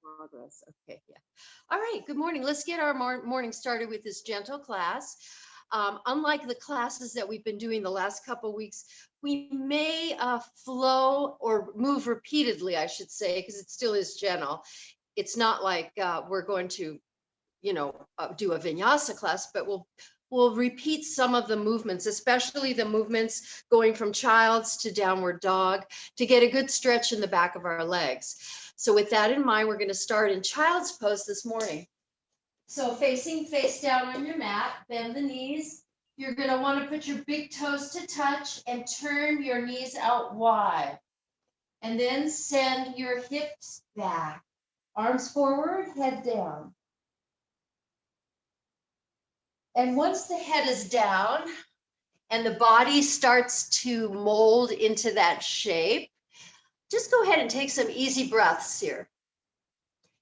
Progress. Okay, yeah. All right, good morning. Let's get our morning started with this gentle class. Unlike the classes that we've been doing the last couple weeks, we may flow or move repeatedly, I should say, because it still is gentle. It's not like we're going to, do a vinyasa class, but we'll repeat some of the movements, especially the movements going from child's to downward dog, to get a good stretch in the back of our legs. So with that in mind, we're going to start in child's pose this morning. So facing face down on your mat, bend the knees. You're going to want to put your big toes to touch and turn your knees out wide. And then send your hips back. Arms forward, head down. And once the head is down and the body starts to mold into that shape, just go ahead and take some easy breaths here.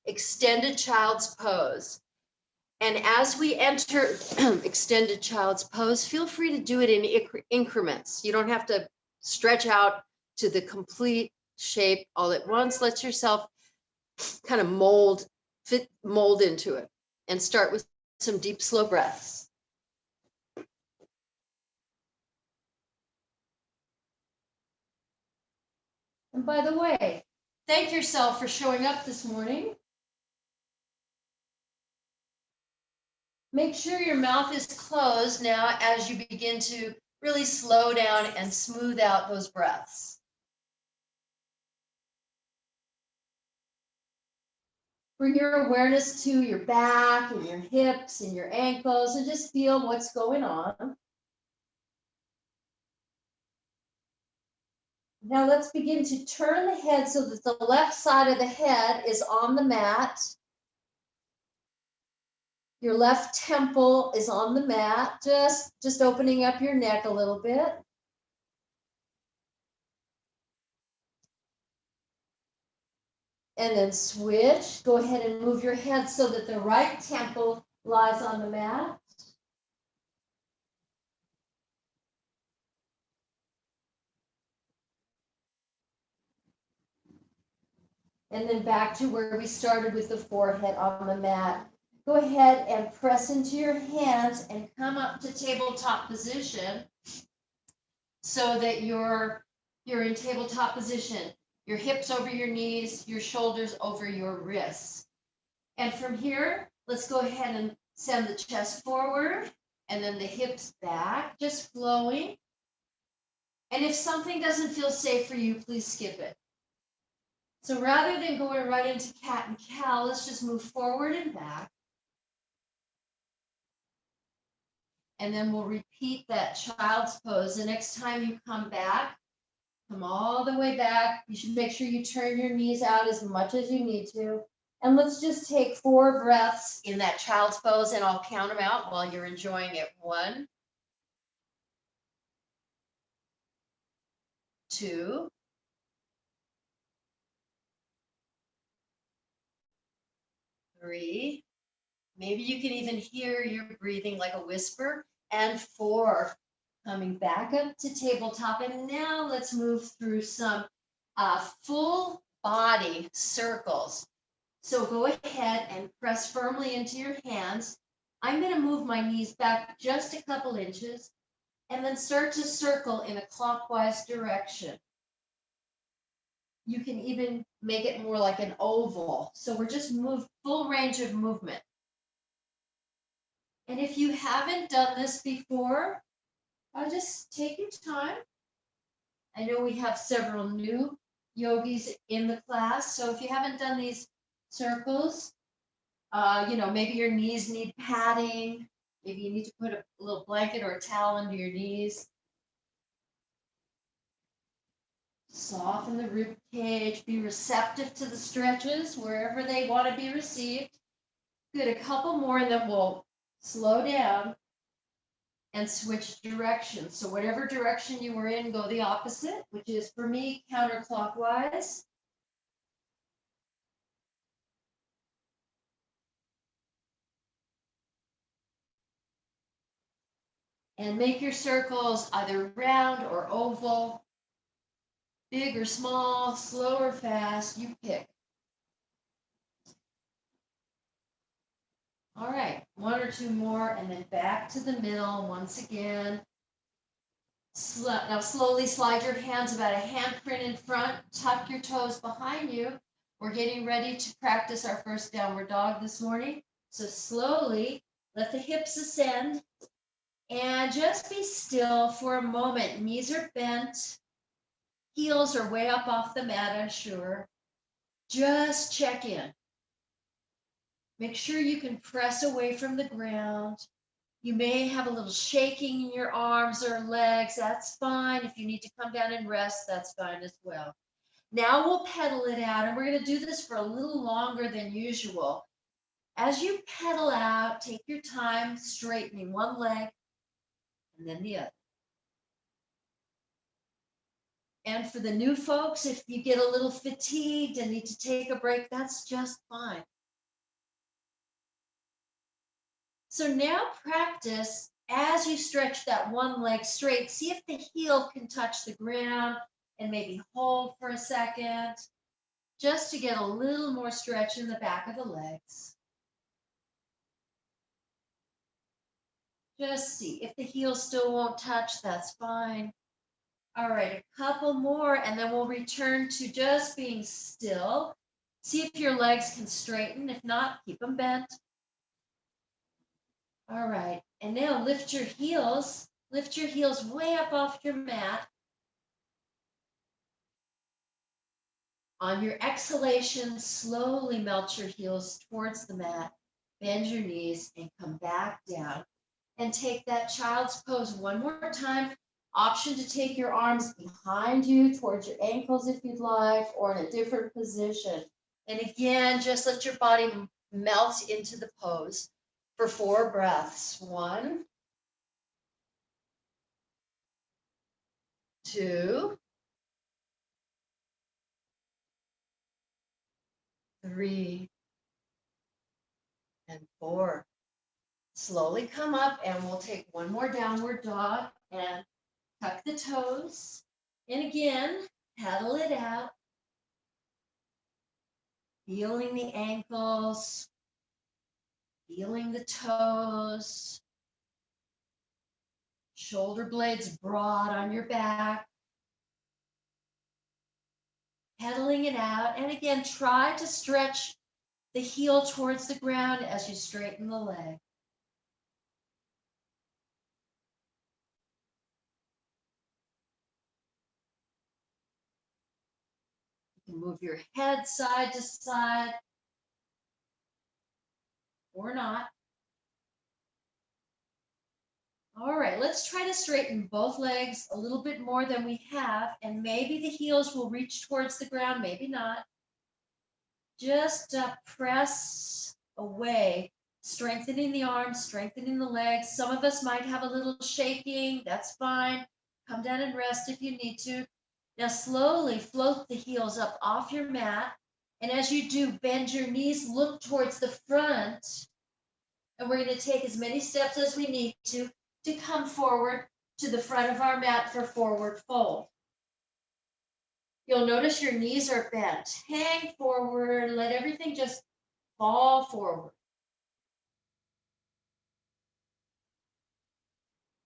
Extended child's pose. And as we enter extended child's pose, feel free to do it in increments. You don't have to stretch out to the complete shape all at once. Let yourself kind of mold into it, and start with some deep, slow breaths. And by the way, thank yourself for showing up this morning. Make sure your mouth is closed now as you begin to really slow down and smooth out those breaths. Bring your awareness to your back and your hips and your ankles, and just feel what's going on. Now let's begin to turn the head so that the left side of the head is on the mat. Your left temple is on the mat, just opening up your neck a little bit. And then switch. Go ahead and move your head so that the right temple lies on the mat. And then back to where we started with the forehead on the mat. Go ahead and press into your hands and come up to tabletop position so that you're in tabletop position. Your hips over your knees, your shoulders over your wrists. And from here, let's go ahead and send the chest forward and then the hips back, just flowing. And if something doesn't feel safe for you, please skip it. So rather than going right into cat and cow, let's just move forward and back. And then we'll repeat that child's pose. The next time you come back, come all the way back. You should make sure you turn your knees out as much as you need to. And let's just take 4 breaths in that child's pose, and I'll count them out while you're enjoying it. 1, 2, 3. Maybe you can even hear your breathing like a whisper. And 4. Coming back up to tabletop. And now let's move through some full body circles. So go ahead and press firmly into your hands. I'm going to move my knees back just a couple inches and then start to circle in a clockwise direction. You can even make it more like an oval. So we're just full range of movement. And if you haven't done this before, just take your time. I know we have several new yogis in the class. So if you haven't done these circles, maybe your knees need padding. Maybe you need to put a little blanket or a towel under your knees. Soften the rib cage. Be receptive to the stretches wherever they want to be received. Good, a couple more, and then we'll slow down and switch directions. So whatever direction you were in, go the opposite, which is, for me, counterclockwise. And make your circles either round or oval, big or small, slow or fast, you pick. All right, one or two more, and then back to the middle once again. Now slowly slide your hands about a handprint in front, tuck your toes behind you. We're getting ready to practice our first downward dog this morning. So slowly let the hips ascend and just be still for a moment. Knees are bent, heels are way up off the mat, I'm sure. Just check in. Make sure you can press away from the ground. You may have a little shaking in your arms or legs. That's fine. If you need to come down and rest, that's fine as well. Now we'll pedal it out, and we're going to do this for a little longer than usual. As you pedal out, take your time straightening one leg and then the other. And for the new folks, if you get a little fatigued and need to take a break, that's just fine. So now practice as you stretch that one leg straight. See if the heel can touch the ground and maybe hold for a second, just to get a little more stretch in the back of the legs. Just see if the heel still won't touch, that's fine. All right, a couple more, and then we'll return to just being still. See if your legs can straighten. If not, keep them bent. All right, and now lift your heels. Lift your heels way up off your mat. On your exhalation, slowly melt your heels towards the mat, bend your knees, and come back down. And take that child's pose one more time. Option to take your arms behind you towards your ankles if you'd like, or in a different position. And again, just let your body melt into the pose for 4 breaths. 1, 2, 3, and 4. Slowly come up, and we'll take one more downward dog and tuck the toes. And again, pedal it out. Feeling the ankles, feeling the toes, shoulder blades broad on your back. Pedaling it out. And again, try to stretch the heel towards the ground as you straighten the leg. You can move your head side to side or not. All right, let's try to straighten both legs a little bit more than we have, and maybe the heels will reach towards the ground, maybe not. Just press away, strengthening the arms, strengthening the legs. Some of us might have a little shaking, that's fine. Come down and rest if you need to. Now slowly float the heels up off your mat, and as you do, bend your knees, look towards the front, and we're going to take as many steps as we need to come forward to the front of our mat for forward fold. You'll notice your knees are bent. Hang forward, let everything just fall forward.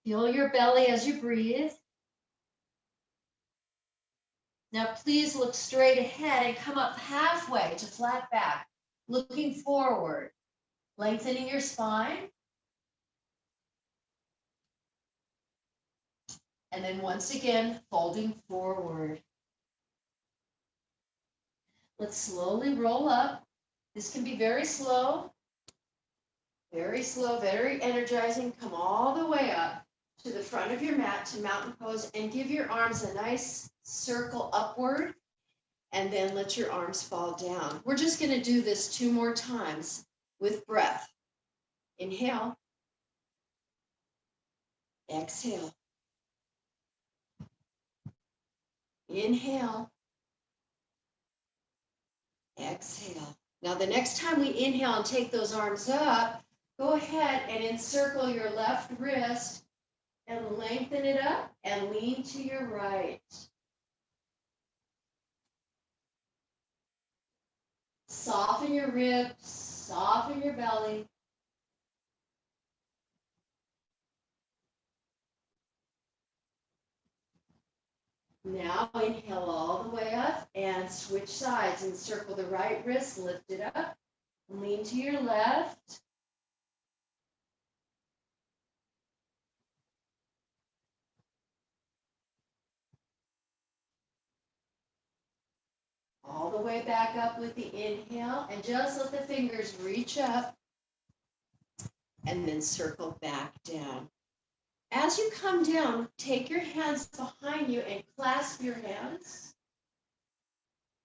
Feel your belly as you breathe. Now please look straight ahead and come up halfway to flat back, looking forward, lengthening your spine. And then once again, folding forward. Let's slowly roll up. This can be very slow, very energizing. Come all the way up to the front of your mat to mountain pose, and give your arms a nice circle upward, and then let your arms fall down. We're just going to do this 2 more times with breath. Inhale. Exhale. Inhale. Exhale. Now the next time we inhale and take those arms up, go ahead and encircle your left wrist and lengthen it up and lean to your right. Soften your ribs, soften your belly. Now inhale all the way up and switch sides and circle the right wrist, lift it up, lean to your left. All the way back up with the inhale, and just let the fingers reach up and then circle back down. As you come down, take your hands behind you and clasp your hands.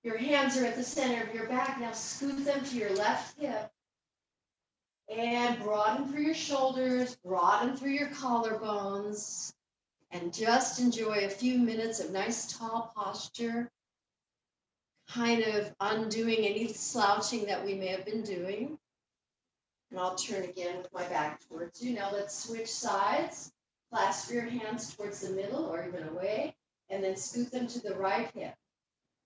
Your hands are at the center of your back. Now scoot them to your left hip and broaden through your shoulders, broaden through your collarbones, and just enjoy a few minutes of nice tall posture, kind of undoing any slouching that we may have been doing. And I'll turn again with my back towards you. Now let's switch sides. Clasp your hands towards the middle or even away, and then scoot them to the right hip.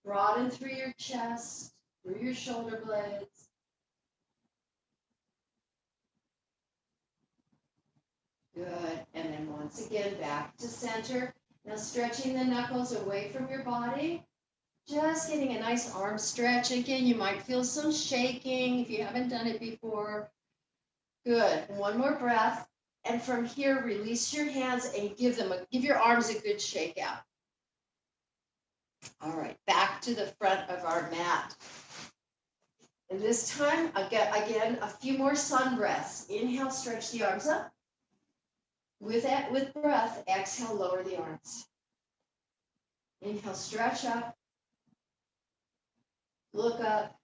Broaden through your chest, through your shoulder blades. Good. And then once again, back to center. Now stretching the knuckles away from your body. Just getting a nice arm stretch. Again, you might feel some shaking if you haven't done it before. Good. One more breath. And from here, release your hands and give your arms a good shake out. All right, back to the front of our mat. And this time, again, a few more sun breaths. Inhale, stretch the arms up. With breath, exhale, lower the arms. Inhale, stretch up. Look up.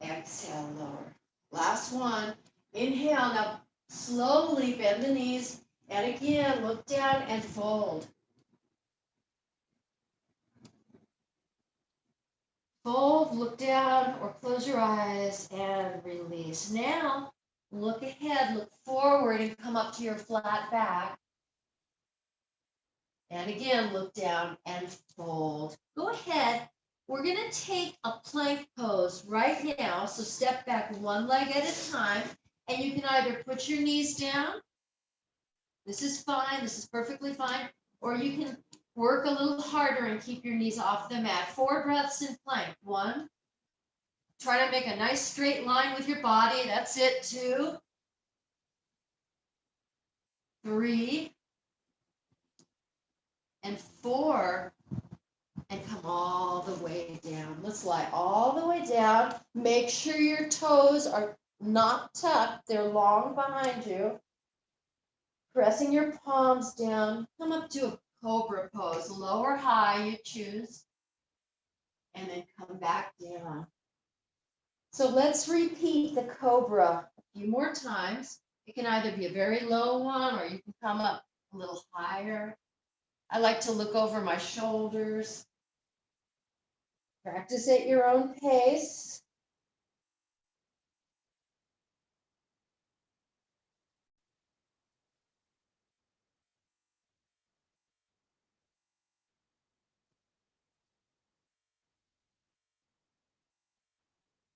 Exhale, lower. Last one. Inhale, now slowly bend the knees. And again, look down and fold. Fold, look down, or close your eyes and release. Now, look ahead, look forward, and come up to your flat back. And again, look down and fold. Go ahead. We're going to take a plank pose right now. So step back one leg at a time. And you can either put your knees down. This is fine. This is perfectly fine. Or you can work a little harder and keep your knees off the mat. 4 breaths in plank. 1. Try to make a nice straight line with your body. That's it. 2. 3. And 4. And come all the way down. Let's lie all the way down. Make sure your toes are not tucked. They're long behind you. Pressing your palms down. Come up to a cobra pose. Low or high, you choose. And then come back down. So let's repeat the cobra a few more times. It can either be a very low one or you can come up a little higher. I like to look over my shoulders. Practice at your own pace.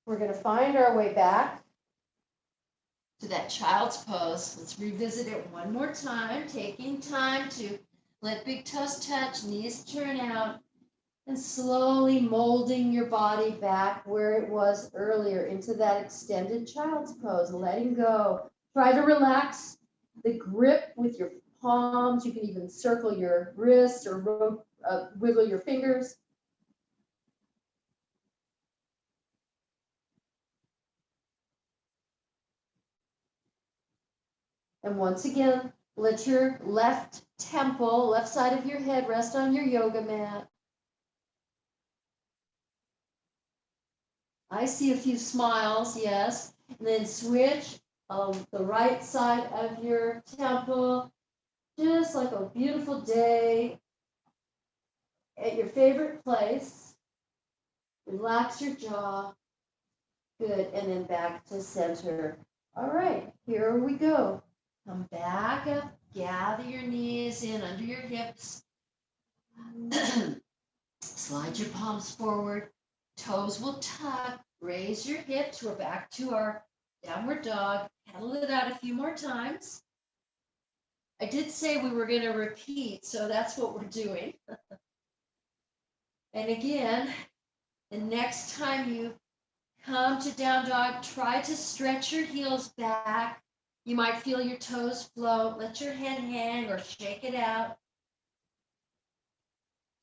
We're going to find our way back to that child's pose. Let's revisit it one more time, taking time to let big toes touch, knees turn out, and slowly molding your body back where it was earlier into that extended child's pose, letting go. Try to relax the grip with your palms. You can even circle your wrists or wiggle your fingers. And once again, let your left temple, left side of your head rest on your yoga mat. I see a few smiles, yes. And then switch the right side of your temple, just like a beautiful day at your favorite place. Relax your jaw. Good. And then back to center. All right, here we go. Come back up, gather your knees in under your hips. Slide your palms forward. Toes will tuck. Raise your hips. We're back to our downward dog. Pedal it out a few more times. I did say we were going to repeat, so that's what we're doing. And again, the next time you come to down dog, try to stretch your heels back. You might feel your toes float. Let your head hang or shake it out.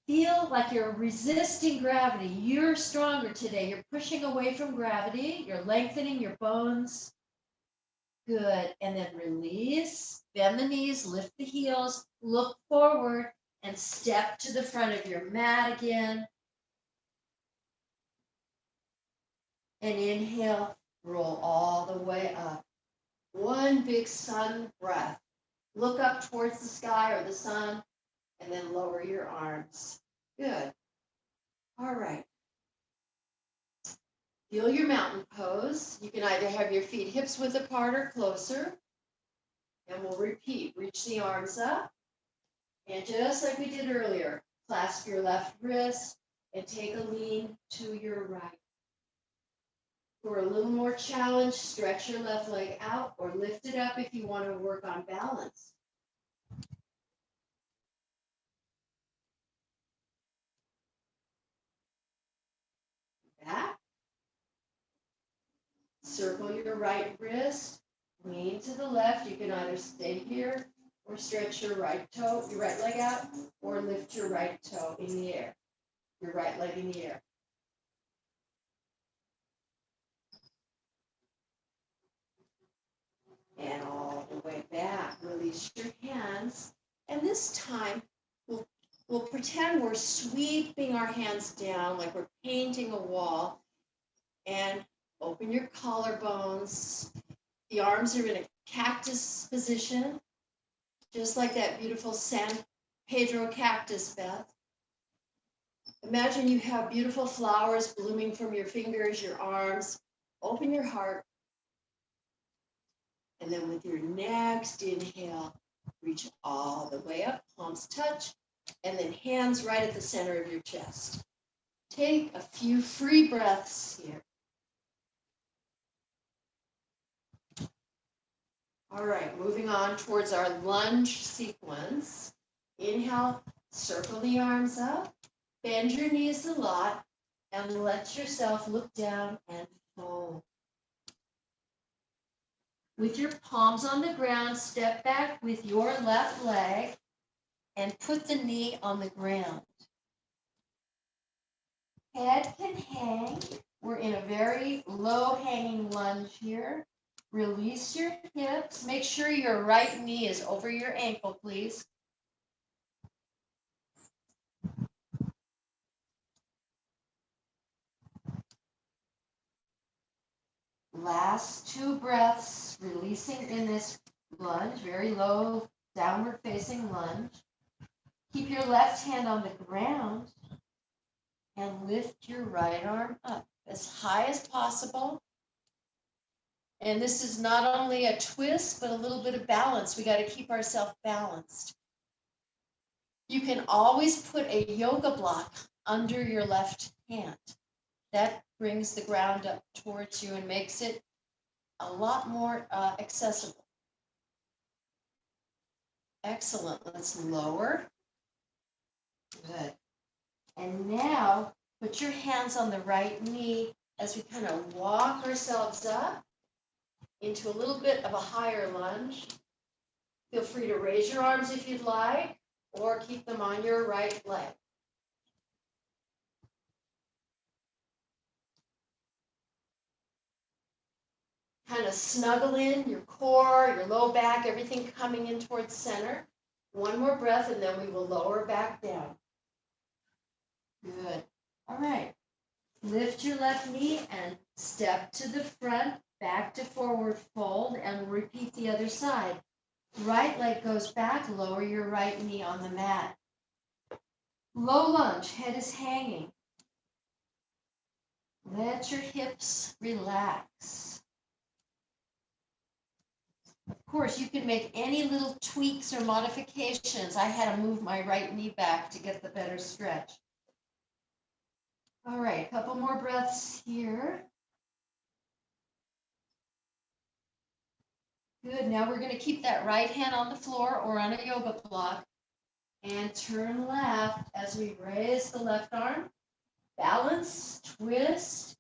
Feel like you're resisting gravity. You're stronger today. You're pushing away from gravity. You're lengthening your bones. Good. And then release. Bend the knees, lift the heels, look forward, and step to the front of your mat again. And inhale, roll all the way up. One big sun breath. Look up towards the sky or the sun, and then lower your arms. Good. All right. Feel your mountain pose. You can either have your feet hips width apart or closer. And we'll repeat. Reach the arms up. And just like we did earlier, clasp your left wrist and take a lean to your right. For a little more challenge, stretch your left leg out or lift it up if you want to work on balance. Back. Circle your right wrist, lean to the left. You can either stay here or stretch your right toe, your right leg out, or lift your right toe in the air, your right leg in the air. And all the way back. Release your hands. And this time, we'll pretend we're sweeping our hands down like we're painting a wall. And open your collarbones. The arms are in a cactus position, just like that beautiful San Pedro cactus, Beth. Imagine you have beautiful flowers blooming from your fingers, your arms. Open your heart. And then with your next inhale, reach all the way up, palms touch, and then hands right at the center of your chest. Take a few free breaths here. All right, moving on towards our lunge sequence. Inhale, circle the arms up, bend your knees a lot, and let yourself look down and fold. With your palms on the ground, step back with your left leg and put the knee on the ground. Head can hang. We're in a very low hanging lunge here. Release your hips. Make sure your right knee is over your ankle, please. Last 2 breaths, releasing in this lunge, very low, downward facing lunge. Keep your left hand on the ground and lift your right arm up as high as possible. And this is not only a twist, but a little bit of balance. We got to keep ourselves balanced. You can always put a yoga block under your left hand. That brings the ground up towards you and makes it a lot more accessible. Excellent. Let's lower. Good. And now put your hands on the right knee as we kind of walk ourselves up into a little bit of a higher lunge. Feel free to raise your arms if you'd like, or keep them on your right leg. Kind of snuggle in your core, your low back, everything coming in towards center. One more breath, and then we will lower back down. Good. All right. Lift your left knee and step to the front, back to forward fold, and repeat the other side. Right leg goes back, lower your right knee on the mat. Low lunge, head is hanging. Let your hips relax. Of course, you can make any little tweaks or modifications. I had to move my right knee back to get the better stretch. All right, a couple more breaths here. Good, now we're going to keep that right hand on the floor or on a yoga block and turn left as we raise the left arm balance, twist.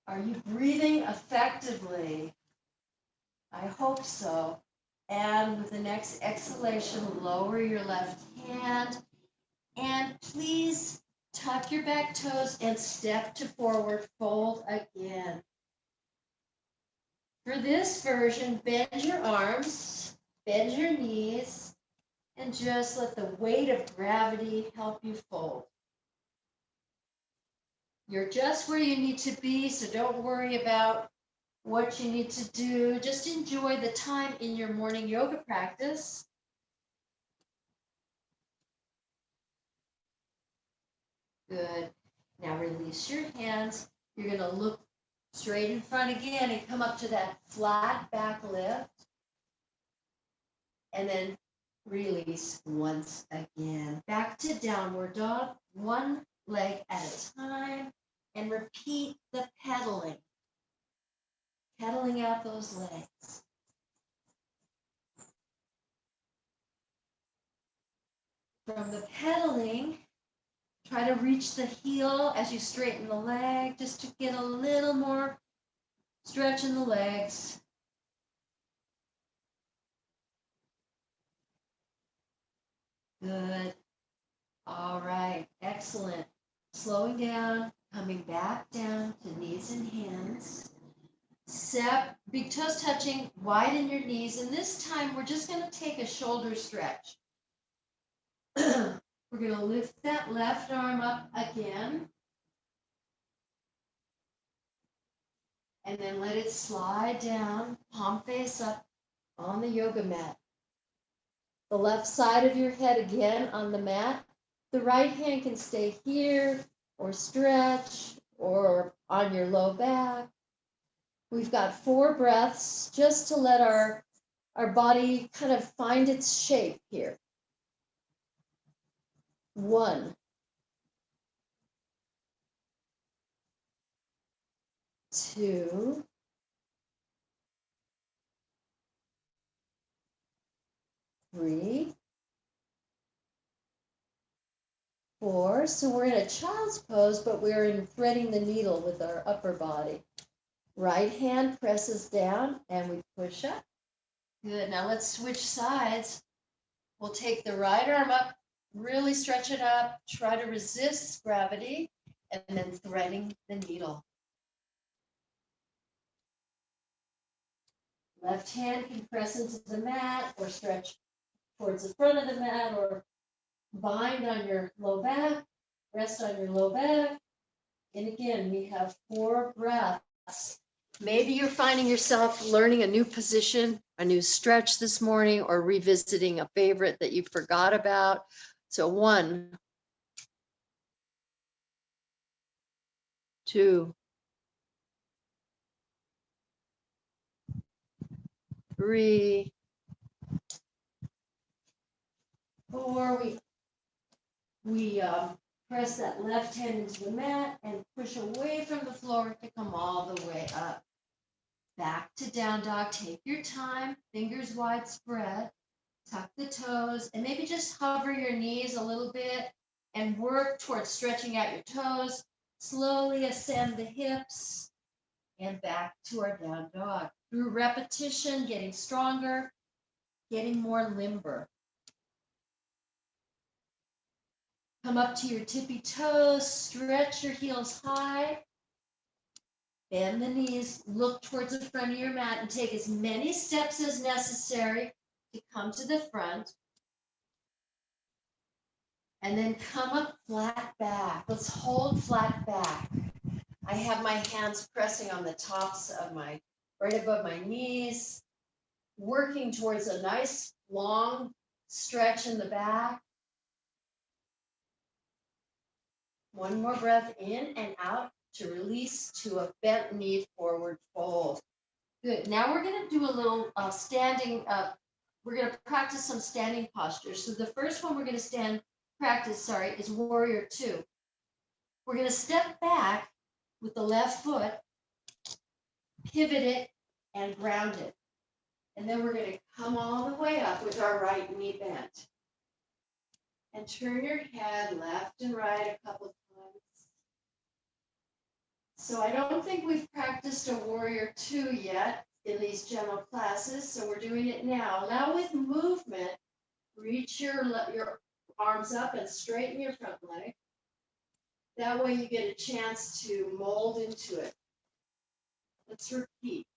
Are you breathing effectively? I hope so. And with the next exhalation, lower your left hand. And please tuck your back toes and step to forward fold again. For this version, bend your arms, bend your knees, and just let the weight of gravity help you fold. You're just where you need to be, so don't worry about what you need to do. Just enjoy the time in your morning yoga practice. Good. Now release your hands. You're going to look straight in front again and come up to that flat back lift. And then release once again. Back to downward dog, one leg at a time, and repeat the pedaling. Pedaling out those legs. From the pedaling, try to reach the heel as you straighten the leg, just to get a little more stretch in the legs. Good. All right, excellent. Slowing down, coming back down to knees and hands. Big toes touching, widen your knees, and this time we're just going to take a shoulder stretch. We're going to lift that left arm up again, and then let it slide down, palm face up on the yoga mat. The left side of your head again on the mat. The right hand can stay here, or stretch, or on your low back. We've got 4 breaths just to let our body kind of find its shape here. 1, 2, 3, 4. So we're in a child's pose, but we're in threading the needle with our upper body. Right hand presses down and we push up. Good. Now let's switch sides. We'll take the right arm up, really stretch it up, try to resist gravity, and then threading the needle. Left hand can press into the mat or stretch towards the front of the mat or bind on your low back, rest on your low back. And again, we have 4 breaths. Maybe you're finding yourself learning a new position, a new stretch this morning, or revisiting a favorite that you forgot about. So 1, 2, 3, 4. We press that left hand into the mat and push away from the floor to come all the way up. Back to down dog. Take your time, fingers wide spread, tuck the toes, and maybe just hover your knees a little bit and work towards stretching out your toes. Slowly ascend the hips and back to our down dog. Through repetition, getting stronger, getting more limber. Come up to your tippy toes, stretch your heels high, bend the knees, look towards the front of your mat, and take as many steps as necessary to come to the front. And then come up flat back. Let's hold flat back. I have my hands pressing on the tops of right above my knees, working towards a nice long stretch in the back. One more breath in and out to release to a bent knee forward fold. Good. Now we're going to do a little standing up. We're going to practice some standing postures. So the first one we're going to practice is Warrior 2. We're going to step back with the left foot, pivot it, and ground it. And then we're going to come all the way up with our right knee bent. And turn your head left and right a couple of times. So I don't think we've practiced a warrior two yet in these gentle classes, so we're doing it now. Now with movement, reach your arms up and straighten your front leg. That way you get a chance to mold into it. Let's repeat.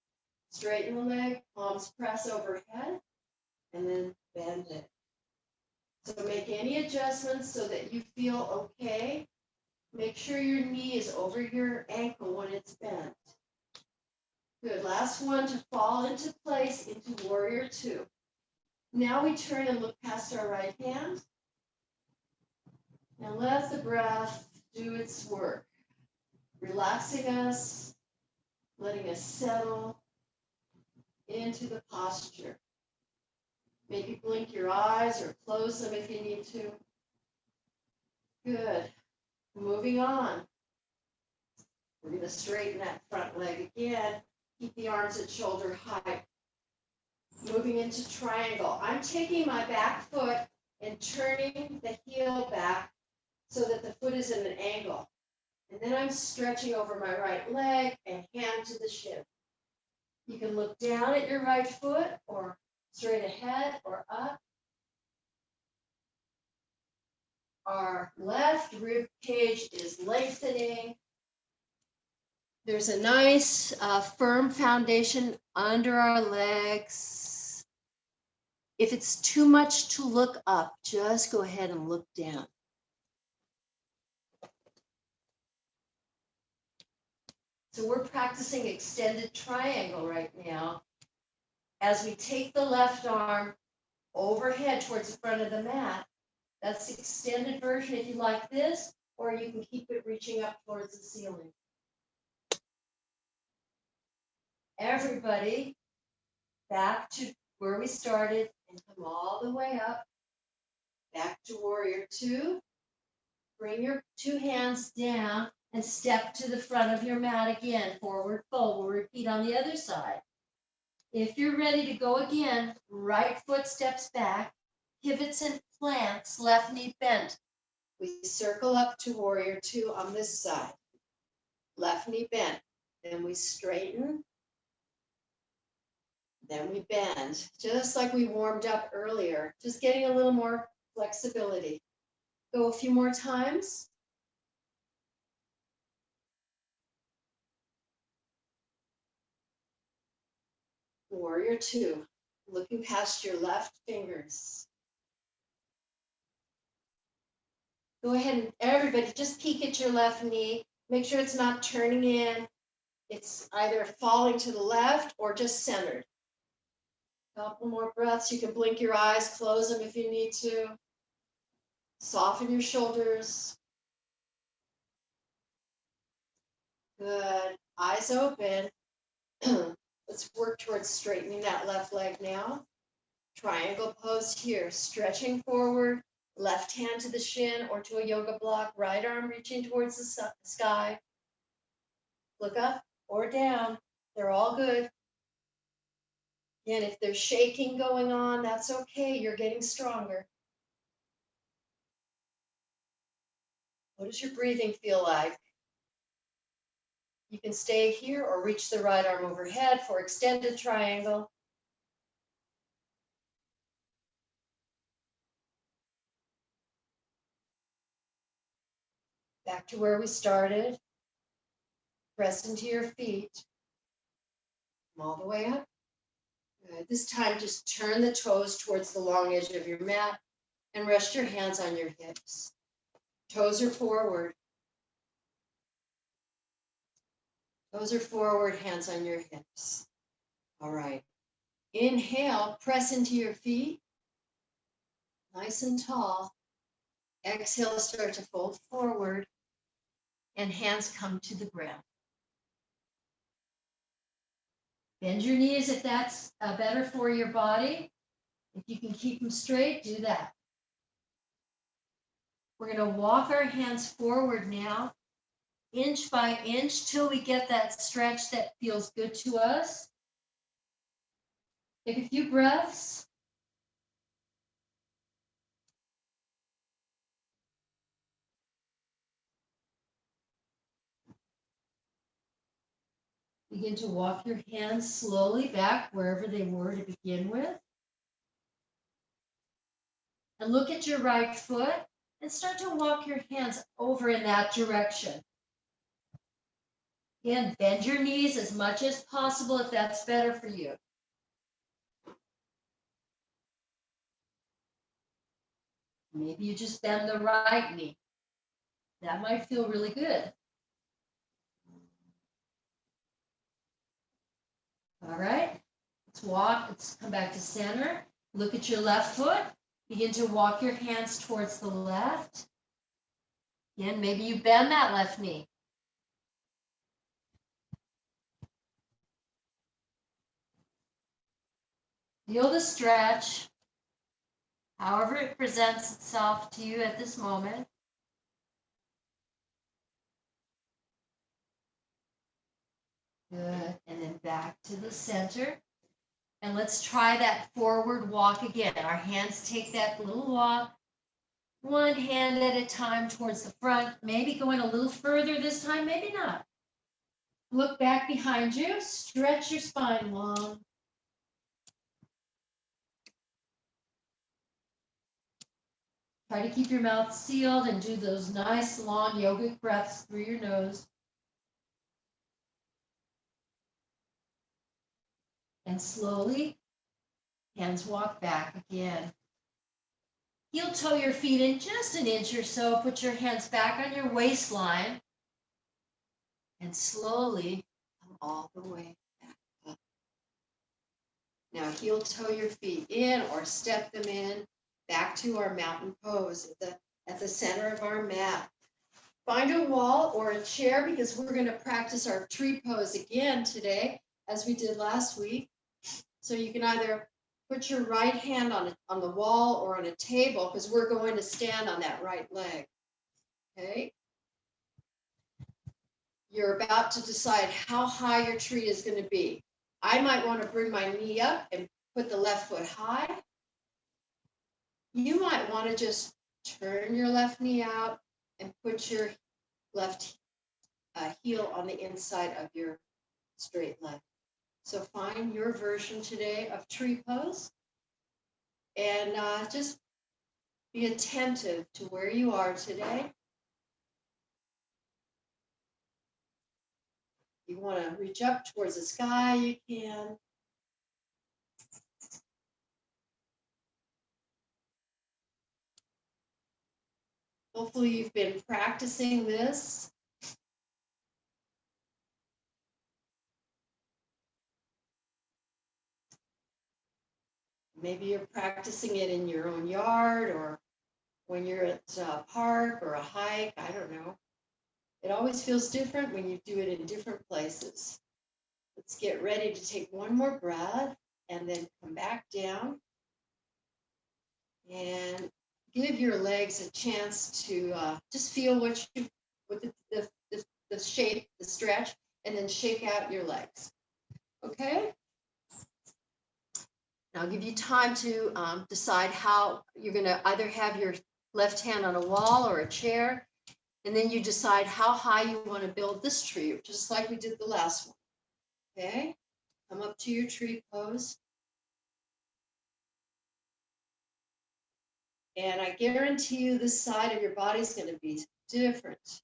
Straighten the leg, palms press overhead, and then bend it. So make any adjustments so that you feel okay. Make sure your knee is over your ankle when it's bent. Good. Last one to fall into place into warrior two. Now we turn and look past our right hand. And let the breath do its work, relaxing us, letting us settle into the posture. Maybe blink your eyes or close them if you need to. Good. Moving on. We're going to straighten that front leg again. Keep the arms at shoulder height. Moving into triangle. I'm taking my back foot and turning the heel back so that the foot is in an angle. And then I'm stretching over my right leg and hand to the shin. You can look down at your right foot or straight ahead or up. Our left rib cage is lengthening. There's a nice firm foundation under our legs. If it's too much to look up, just go ahead and look down. So we're practicing extended triangle right now. As we take the left arm overhead towards the front of the mat, that's the extended version if you like this, or you can keep it reaching up towards the ceiling. Everybody, back to where we started and come all the way up. Back to warrior two. Bring your two hands down and step to the front of your mat again. Forward fold. We'll repeat on the other side. If you're ready to go again, right foot steps back, pivots and plants, left knee bent. We circle up to warrior two on this side. Left knee bent. Then we straighten. Then we bend, just like we warmed up earlier, just getting a little more flexibility. Go a few more times. Warrior two, looking past your left fingers. Go ahead and everybody just peek at your left knee. Make sure it's not turning in. It's either falling to the left or just centered. Couple more breaths. You can blink your eyes, close them if you need to. Soften your shoulders. Good. Eyes open. Let's work towards straightening that left leg now. Triangle pose here. Stretching forward. Left hand to the shin or to a yoga block. Right arm reaching towards the sky. Look up or down. They're all good. And if there's shaking going on, that's okay. You're getting stronger. What does your breathing feel like? You can stay here or reach the right arm overhead for extended triangle. Back to where we started. Press into your feet. Come all the way up. Good. This time, just turn the toes towards the long edge of your mat and rest your hands on your hips. Toes are forward. Toes are forward, hands on your hips. All right. Inhale, press into your feet. Nice and tall. Exhale, start to fold forward. And hands come to the ground. Bend your knees if that's better for your body. If you can keep them straight, do that. We're going to walk our hands forward now, inch by inch, till we get that stretch that feels good to us. Take a few breaths. Begin to walk your hands slowly back wherever they were to begin with. And look at your right foot and start to walk your hands over in that direction. Again, bend your knees as much as possible if that's better for you. Maybe you just bend the right knee. That might feel really good. All right, let's walk. Let's come back to center. Look at your left foot. Begin to walk your hands towards the left. Again, maybe you bend that left knee. Feel the stretch, however it presents itself to you at this moment. Good, and then back to the center. And let's try that forward walk again. Our hands take that little walk, one hand at a time towards the front, maybe going a little further this time, maybe not. Look back behind you, stretch your spine long. Try to keep your mouth sealed and do those nice long yogic breaths through your nose. And slowly, hands walk back again. Heel toe your feet in just an inch or so. Put your hands back on your waistline. And slowly come all the way back up. Now heel toe your feet in or step them in back to our mountain pose at the center of our mat. Find a wall or a chair because we're going to practice our tree pose again today as we did last week. So you can either put your right hand on the wall or on a table because we're going to stand on that right leg. Okay. You're about to decide how high your tree is going to be. I might want to bring my knee up and put the left foot high. You might want to just turn your left knee out and put your left heel on the inside of your straight leg. So find your version today of tree pose and just be attentive to where you are today. You want to reach up towards the sky, you can. Hopefully you've been practicing this. Maybe you're practicing it in your own yard or when you're at a park or a hike, I don't know. It always feels different when you do it in different places. Let's get ready to take one more breath and then come back down and give your legs a chance to just feel what the shape, the stretch, and then shake out your legs. Okay? Now I'll give you time to decide how you're going to either have your left hand on a wall or a chair, and then you decide how high you want to build this tree, just like we did the last one. Okay? Come up to your tree pose. And I guarantee you this side of your body is going to be different.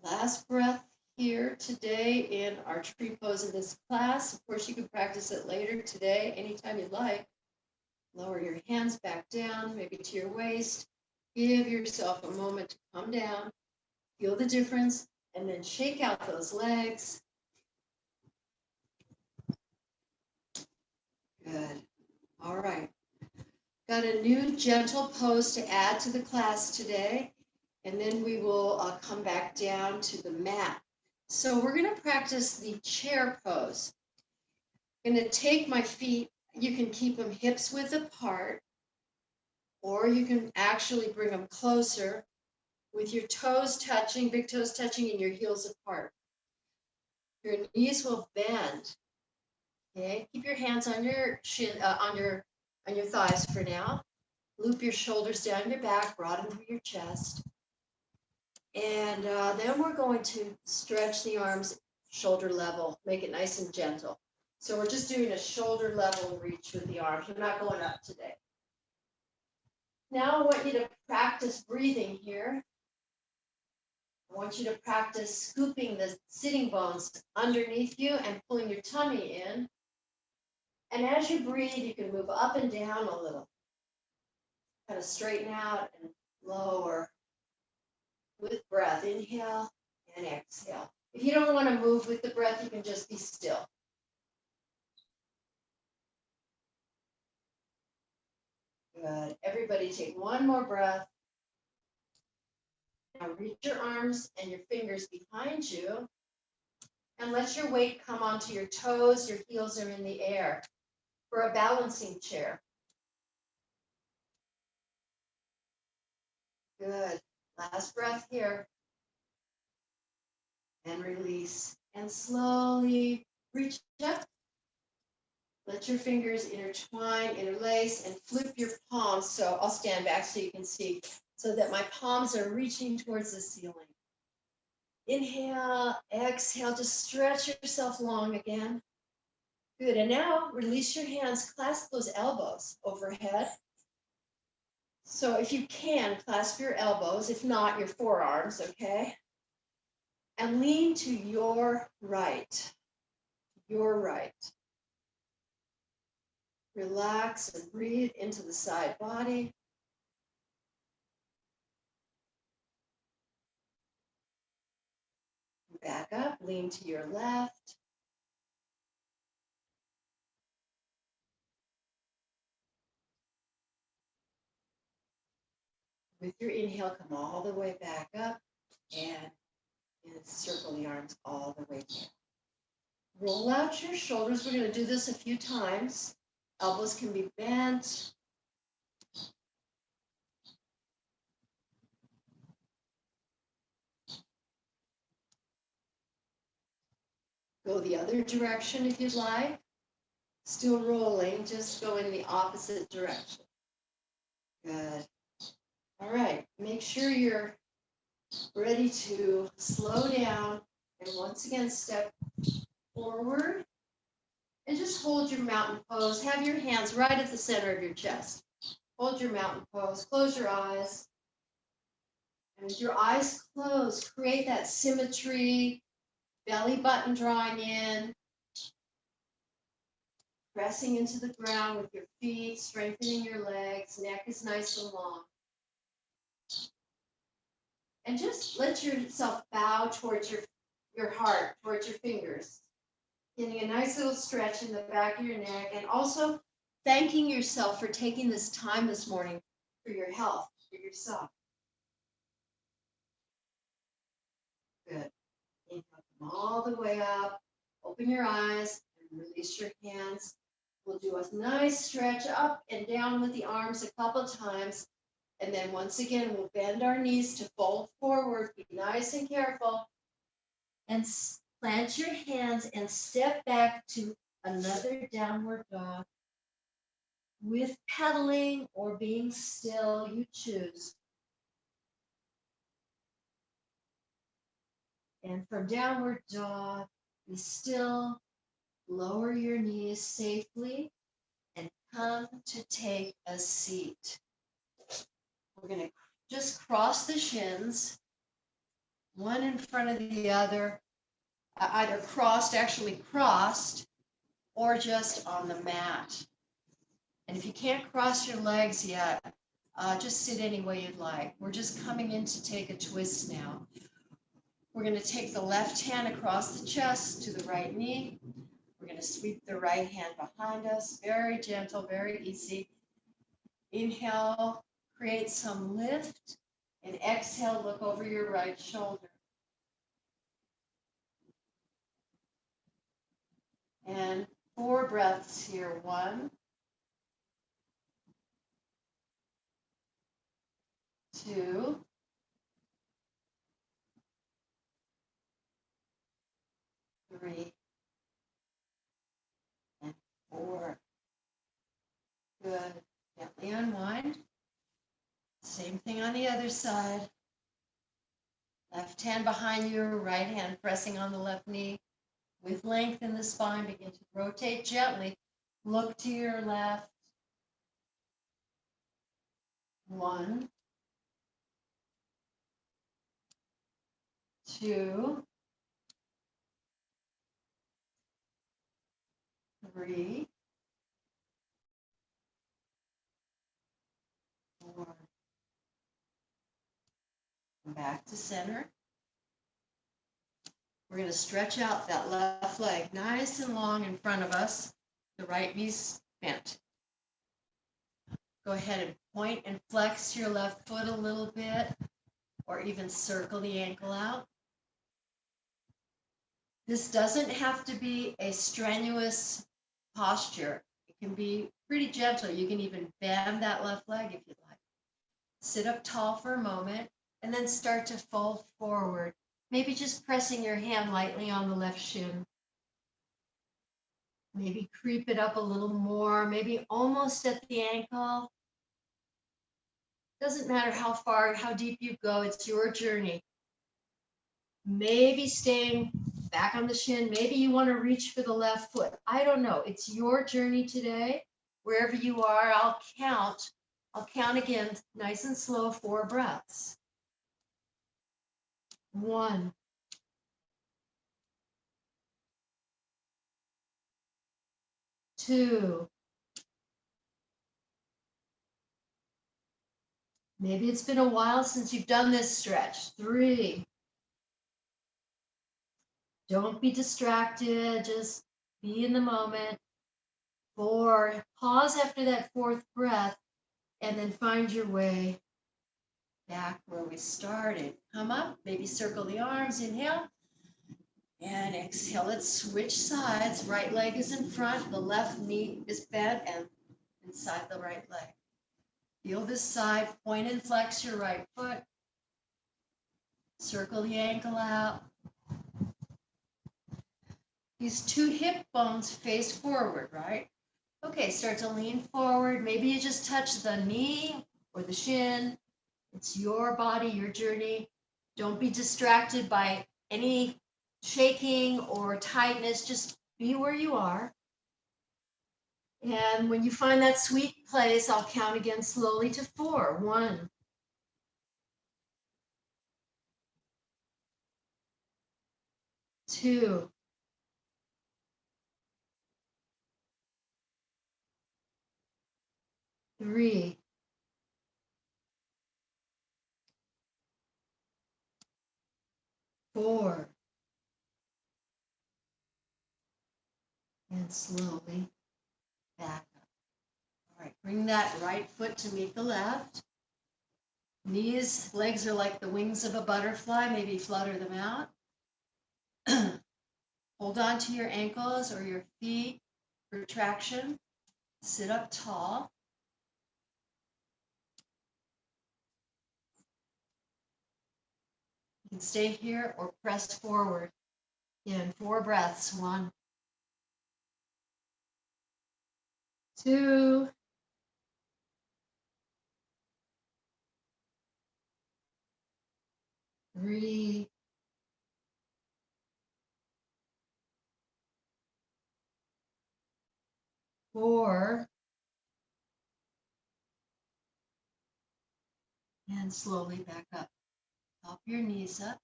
Last breath here today in our tree pose in this class. Of course, you can practice it later today, anytime you'd like. Lower your hands back down, maybe to your waist. Give yourself a moment to come down, feel the difference, and then shake out those legs. Good. All right. Got a new gentle pose to add to the class today. And then we will come back down to the mat. So we're going to practice the chair pose. I'm going to take my feet You can keep them hips width apart, or you can actually bring them closer with your toes touching, big toes touching, and your heels apart. Your knees will bend. Okay, keep your hands on your shin, on your thighs for now. Loop your shoulders down your back, broaden through your chest. And then we're going to stretch the arms shoulder level, make it nice and gentle. So we're just doing a shoulder level reach with the arms. We're not going up today. Now I want you to practice breathing here. I want you to practice scooping the sitting bones underneath you and pulling your tummy in. And as you breathe, you can move up and down a little. Kind of straighten out and lower with breath. Inhale and exhale. If you don't want to move with the breath, you can just be still. Good. Everybody take one more breath. Now reach your arms and your fingers behind you and let your weight come onto your toes. Your heels are in the air for a balancing chair. Good. Last breath here. And release. And slowly reach up. Let your fingers intertwine, interlace, and flip your palms. So I'll stand back so you can see, so that my palms are reaching towards the ceiling. Inhale, exhale, just stretch yourself long again. Good, and now release your hands, clasp those elbows overhead. So if you can, clasp your elbows, if not, your forearms, okay? And lean to your right, your right. Relax and breathe into the side body. Back up, lean to your left. With your inhale, come all the way back up and circle the arms all the way down. Roll out your shoulders. We're going to do this a few times. Elbows can be bent. Go the other direction if you'd like. Still rolling, just go in the opposite direction. Good. All right, make sure you're ready to slow down and once again step forward and just hold your mountain pose. Have your hands right at the center of your chest. Hold your mountain pose, close your eyes. And with your eyes closed, create that symmetry, belly button drawing in, pressing into the ground with your feet, strengthening your legs, neck is nice and long. And just let yourself bow towards your heart, towards your fingers. Getting a nice little stretch in the back of your neck, and also thanking yourself for taking this time this morning for your health, for yourself. Good. Inhale, come all the way up. Open your eyes and release your hands. We'll do a nice stretch up and down with the arms a couple times. And then once again, we'll bend our knees to fold forward. Be nice and careful. And plant your hands and step back to another downward dog. With pedaling or being still, you choose. And from downward dog, be still, lower your knees safely, and come to take a seat. We're going to just cross the shins, one in front of the other, either actually crossed, or just on the mat. And if you can't cross your legs yet, just sit any way you'd like. We're just coming in to take a twist now. We're going to take the left hand across the chest to the right knee. We're going to sweep the right hand behind us. Very gentle, very easy. Inhale, create some lift. And exhale, look over your right shoulder. And 4 breaths here. 1, 2, 3, and 4. Good. Gently unwind. Same thing on the other side. Left hand behind you, right hand pressing on the left knee. With length in the spine, begin to rotate gently. Look to your left. 1, 2, 3, 4. Back to center. We're going to stretch out that left leg nice and long in front of us. The right knee's bent. Go ahead and point and flex your left foot a little bit, or even circle the ankle out. This doesn't have to be a strenuous posture. It can be pretty gentle. You can even bend that left leg if you'd like. Sit up tall for a moment, and then start to fold forward. Maybe just pressing your hand lightly on the left shin. Maybe creep it up a little more, maybe almost at the ankle. Doesn't matter how far, how deep you go, it's your journey. Maybe staying back on the shin, maybe you want to reach for the left foot. I don't know, it's your journey today. Wherever you are, I'll count again, nice and slow, 4 breaths. 1, 2, maybe it's been a while since you've done this stretch. 3, don't be distracted, just be in the moment. 4, pause after that 4th breath, and then find your way back where we started. Come up, maybe circle the arms, inhale, and exhale. Let's switch sides. Right leg is in front, the left knee is bent and inside the right leg. Feel this side, point and flex your right foot. Circle the ankle out. These 2 hip bones face forward, right? Okay, start to lean forward. Maybe you just touch the knee or the shin. It's your body, your journey. Don't be distracted by any shaking or tightness. Just be where you are. And when you find that sweet place, I'll count again slowly to 4. 1, 2, 3, 4, and slowly back up. All right, bring that right foot to meet the left. Knees, legs are like the wings of a butterfly, maybe flutter them out. Hold on to your ankles or your feet for traction. Sit up tall. You can stay here or press forward. Again, 4 breaths. 1, 2, 3, 4, and slowly back up. Pop your knees up,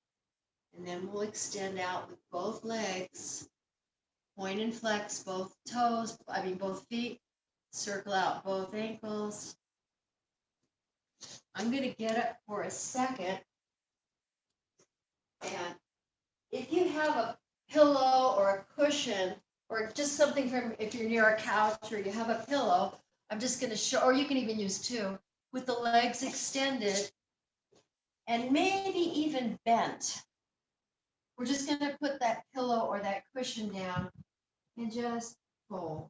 and then we'll extend out with both legs. Point and flex both toes, both feet. Circle out both ankles. I'm going to get up for a second. And if you have a pillow or a cushion, or just something from, if you're near a couch or you have a pillow, I'm just going to show, or you can even use 2, with the legs extended and maybe even bent. We're just going to put that pillow or that cushion down and just fold.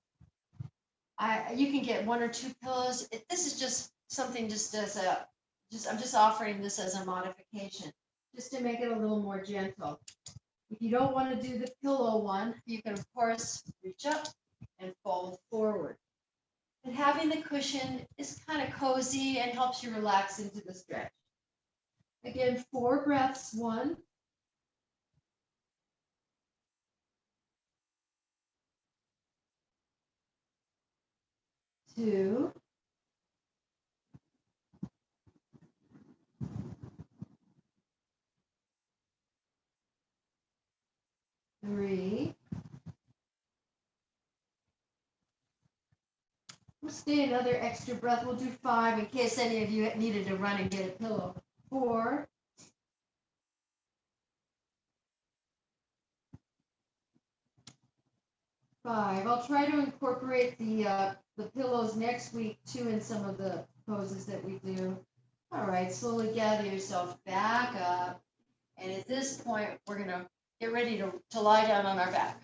You can get 1 or 2 pillows. This is just something just as a I'm just offering this as a modification, just to make it a little more gentle. If you don't want to do the pillow one, you can, of course, reach up and fold forward. And having the cushion is kind of cozy and helps you relax into the stretch. Again, 4 breaths. 1, 2, 3. We'll stay another extra breath. We'll do 5 in case any of you needed to run and get a pillow. 4, 5. I'll try to incorporate the pillows next week too in some of the poses that we do. All right, slowly gather yourself back up. And at this point, we're gonna get ready to lie down on our back.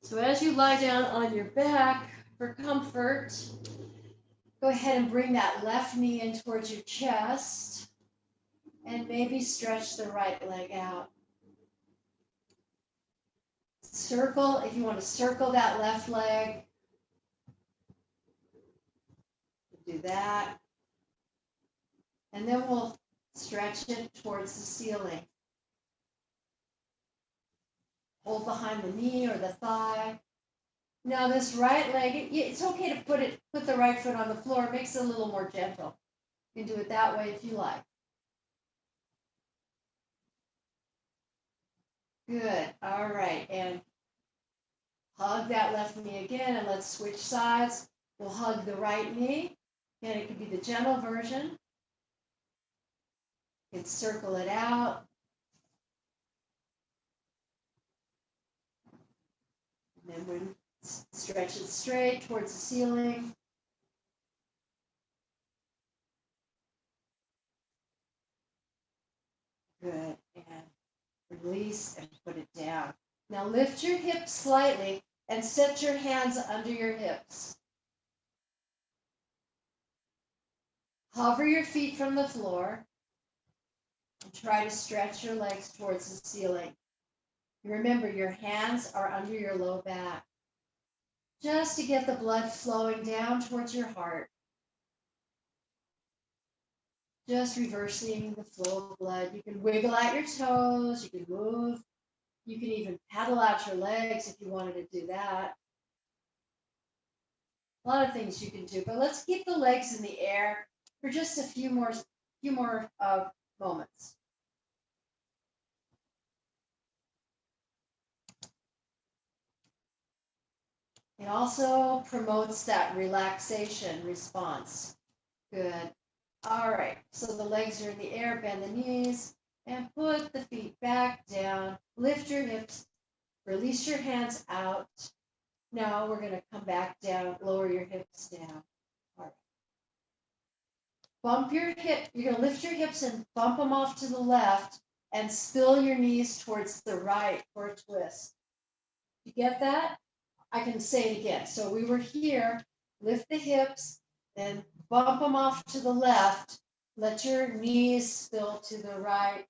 So as you lie down on your back for comfort, go ahead and bring that left knee in towards your chest and maybe stretch the right leg out. Circle, if you want to circle that left leg, do that. And then we'll stretch it towards the ceiling. Hold behind the knee or the thigh. Now this right leg, it's okay to put the right foot on the floor. It makes it a little more gentle. You can do it that way if you like. Good. All right. And hug that left knee again, and let's switch sides. We'll hug the right knee. And it could be the gentle version. You can circle it out. And then we stretch it straight towards the ceiling. Good. And release and put it down. Now lift your hips slightly and set your hands under your hips. Hover your feet from the floor and try to stretch your legs towards the ceiling. Remember, your hands are under your low back, just to get the blood flowing down towards your heart. Just reversing the flow of blood. You can wiggle out your toes, you can move, you can even paddle out your legs if you wanted to do that. A lot of things you can do, but let's keep the legs in the air for just a few more moments. It also promotes that relaxation response. Good. All right, so the legs are in the air, bend the knees, and put the feet back down. Lift your hips, release your hands out. Now we're going to come back down, lower your hips down. All right. Bump your hip, you're going to lift your hips and bump them off to the left and spill your knees towards the right for a twist. You get that? I can say it again. So we were here, lift the hips, then bump them off to the left. Let your knees spill to the right.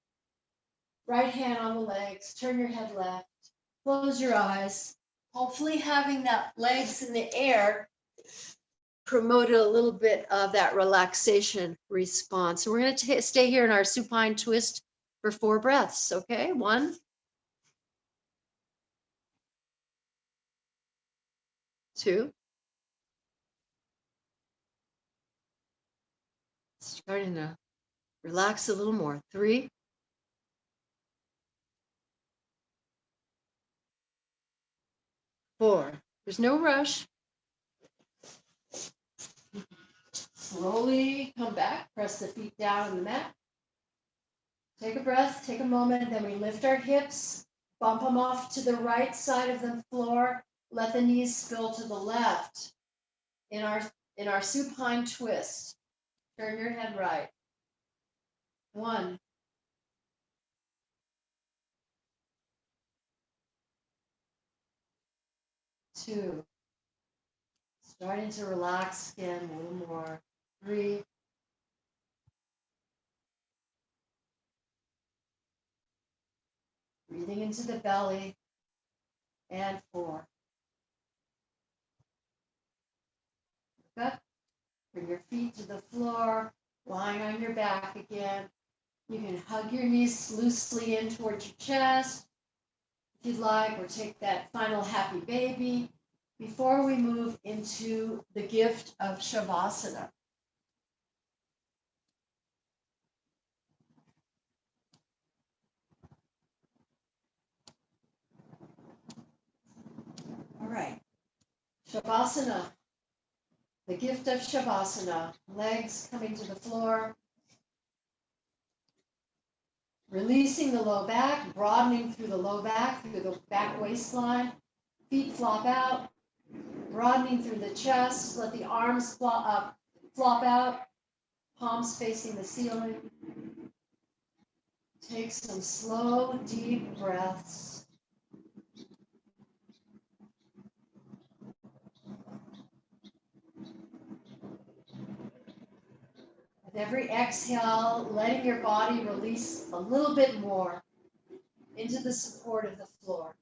Right hand on the legs. Turn your head left. Close your eyes. Hopefully having that legs in the air promoted a little bit of that relaxation response. So we're going to stay here in our supine twist for 4 breaths. Okay, 1, 2. Starting to relax a little more. 3, 4. There's no rush. Slowly come back, press the feet down on the mat. Take a breath, take a moment, then we lift our hips, bump them off to the right side of the floor, let the knees spill to the left in our supine twist. Turn your head right. 1, 2. Starting to relax again a little more. 3, Breathing into the belly. And 4. Look up. Bring your feet to the floor. Lying on your back again. You can hug your knees loosely in towards your chest if you'd like, or take that final happy baby before we move into the gift of Shavasana. All right. Shavasana. The gift of Shavasana. Legs coming to the floor. Releasing the low back, broadening through the low back, through the back waistline. Feet flop out, broadening through the chest. Let the arms flop out, palms facing the ceiling. Take some slow, deep breaths. With every exhale, letting your body release a little bit more into the support of the floor.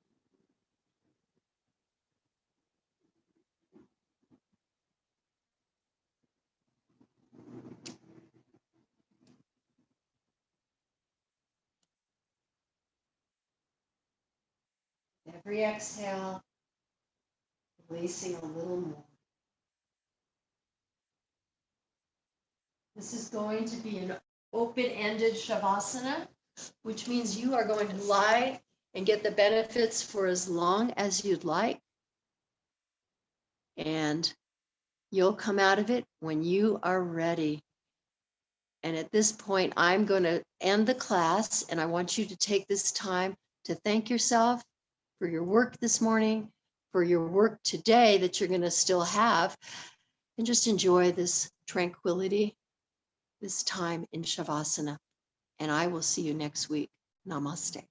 Every exhale, releasing a little more. This is going to be an open-ended Shavasana, which means you are going to lie and get the benefits for as long as you'd like. And you'll come out of it when you are ready. And at this point, I'm going to end the class, and I want you to take this time to thank yourself for your work this morning, for your work today that you're going to still have, and just enjoy this tranquility, this time in Shavasana. And I will see you next week. Namaste.